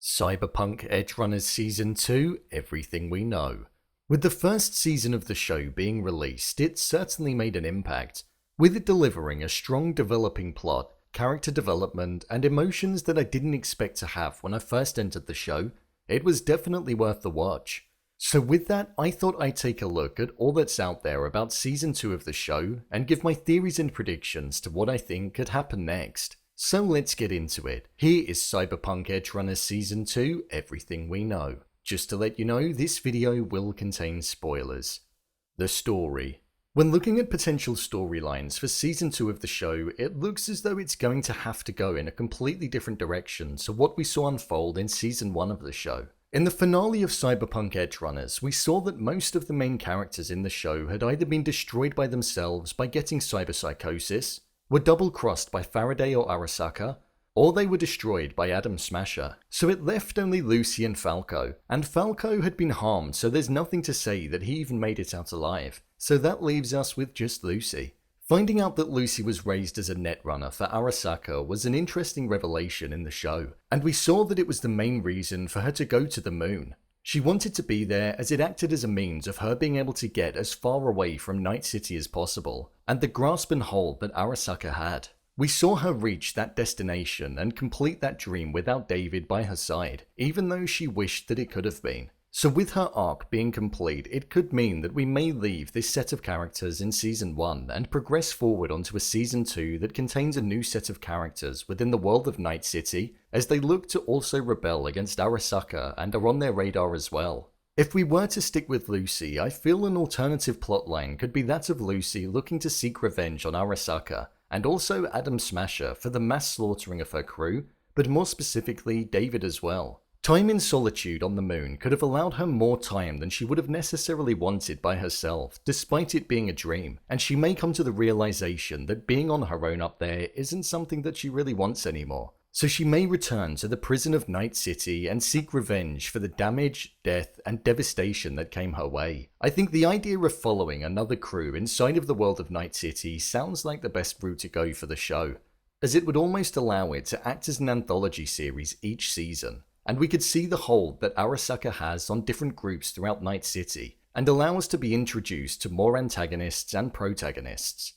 Cyberpunk Edgerunners Season 2, Everything We Know. With the first season of the show being released, it certainly made an impact, with it delivering a strong developing plot, character development, and emotions that I didn't expect to have when I first entered the show. It was definitely worth the watch. So with that, I thought I'd take a look at all that's out there about Season 2 of the show, and give my theories and predictions to what I think could happen next. So let's get into it. Here is Cyberpunk Edgerunners Season 2, Everything We Know. Just to let you know, this video will contain spoilers. The story. When looking at potential storylines for Season 2 of the show, it looks as though it's going to have to go in a completely different direction to what we saw unfold in Season 1 of the show. In the finale of Cyberpunk Edgerunners, we saw that most of the main characters in the show had either been destroyed by themselves by getting cyberpsychosis, were double-crossed by Faraday or Arasaka, or they were destroyed by Adam Smasher. So it left only Lucy and Falco had been harmed, so there's nothing to say that he even made it out alive. So that leaves us with just Lucy. Finding out that Lucy was raised as a netrunner for Arasaka was an interesting revelation in the show, and we saw that it was the main reason for her to go to the moon. She wanted to be there as it acted as a means of her being able to get as far away from Night City as possible, and the grasp and hold that Arasaka had. We saw her reach that destination and complete that dream without David by her side, even though she wished that it could have been. So with her arc being complete, it could mean that we may leave this set of characters in Season 1 and progress forward onto a Season 2 that contains a new set of characters within the world of Night City, as they look to also rebel against Arasaka and are on their radar as well. If we were to stick with Lucy, I feel an alternative plotline could be that of Lucy looking to seek revenge on Arasaka, and also Adam Smasher for the mass slaughtering of her crew, but more specifically David as well. Time in solitude on the moon could have allowed her more time than she would have necessarily wanted by herself, despite it being a dream, and she may come to the realization that being on her own up there isn't something that she really wants anymore. So she may return to the prison of Night City and seek revenge for the damage, death, and devastation that came her way. I think the idea of following another crew inside of the world of Night City sounds like the best route to go for the show, as it would almost allow it to act as an anthology series each season, and we could see the hold that Arasaka has on different groups throughout Night City, and allow us to be introduced to more antagonists and protagonists.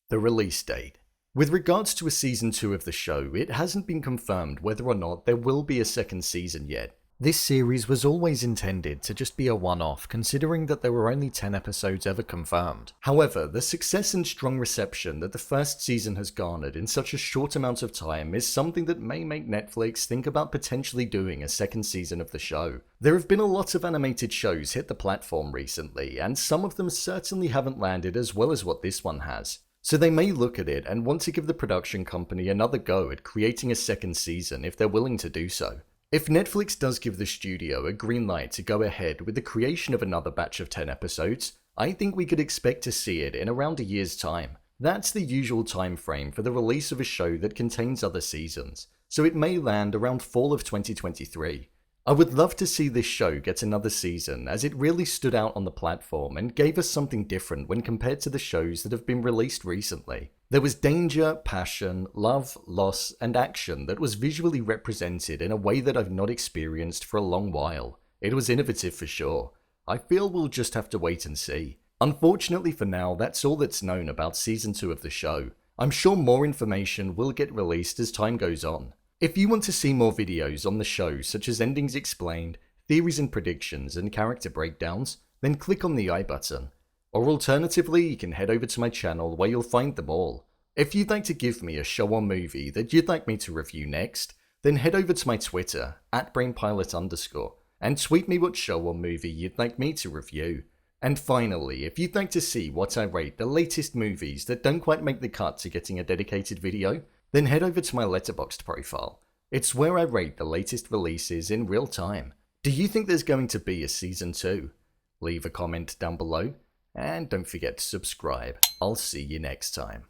The release date. With regards to a Season 2 of the show, it hasn't been confirmed whether or not there will be a second season yet. This series was always intended to just be a one-off, considering that there were only 10 episodes ever confirmed. However, the success and strong reception that the first season has garnered in such a short amount of time is something that may make Netflix think about potentially doing a second season of the show. There have been a lot of animated shows hit the platform recently, and some of them certainly haven't landed as well as what this one has. So they may look at it and want to give the production company another go at creating a second season if they're willing to do so. If Netflix does give the studio a green light to go ahead with the creation of another batch of 10 episodes, I think we could expect to see it in around a year's time. That's the usual time frame for the release of a show that contains other seasons, so it may land around fall of 2023. I would love to see this show get another season, as it really stood out on the platform and gave us something different when compared to the shows that have been released recently. There was danger, passion, love, loss, and action that was visually represented in a way that I've not experienced for a long while. It was innovative for sure. I feel we'll just have to wait and see. Unfortunately for now, that's all that's known about Season 2 of the show. I'm sure more information will get released as time goes on. If you want to see more videos on the show, such as endings explained, theories and predictions, and character breakdowns, then click on the I button. Or alternatively, you can head over to my channel where you'll find them all. If you'd like to give me a show or movie that you'd like me to review next, then head over to my Twitter, @brainpilot_, and tweet me what show or movie you'd like me to review. And finally, if you'd like to see what I rate the latest movies that don't quite make the cut to getting a dedicated video, then head over to my Letterboxd profile. It's where I rate the latest releases in real time. Do you think there's going to be a Season 2? Leave a comment down below, and don't forget to subscribe. I'll see you next time.